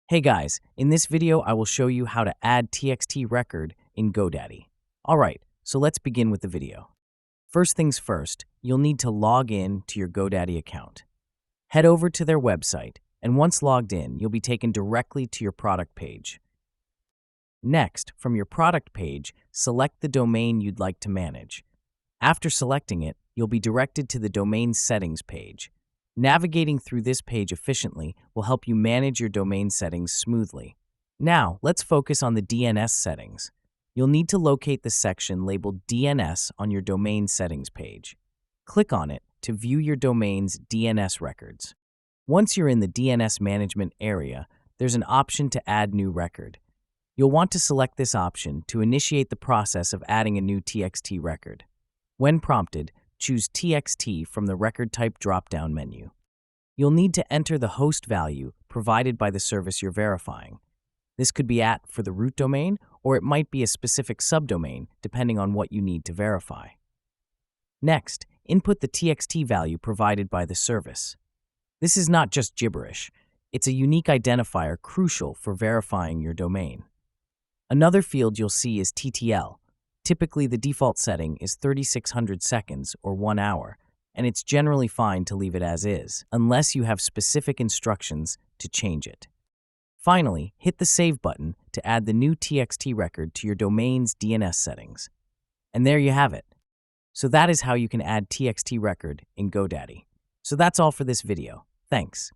Hey guys, in this video I will show you how to add TXT record in GoDaddy. Alright, so let's begin with the video. First things first, you'll need to log in to your GoDaddy account. Head over to their website, and once logged in, you'll be taken directly to your product page. Next, from your product page, select the domain you'd like to manage. After selecting it, you'll be directed to the domain settings page. Navigating through this page efficiently will help you manage your domain settings smoothly. Now, let's focus on the DNS settings. You'll need to locate the section labeled DNS on your domain settings page. Click on it to view your domain's DNS records. Once you're in the DNS management area, there's an option to add new record. You'll want to select this option to initiate the process of adding a new TXT record. When prompted, choose TXT from the record type drop-down menu. You'll need to enter the host value provided by the service you're verifying. This could be for the root domain, or it might be a specific subdomain depending on what you need to verify. Next, input the TXT value provided by the service. This is not just gibberish. It's a unique identifier crucial for verifying your domain. Another field you'll see is TTL. Typically, the default setting is 3600 seconds or 1 hour, and it's generally fine to leave it as is, unless you have specific instructions to change it. Finally, hit the Save button to add the new TXT record to your domain's DNS settings. And there you have it. So that is how you can add TXT record in GoDaddy. So that's all for this video. Thanks.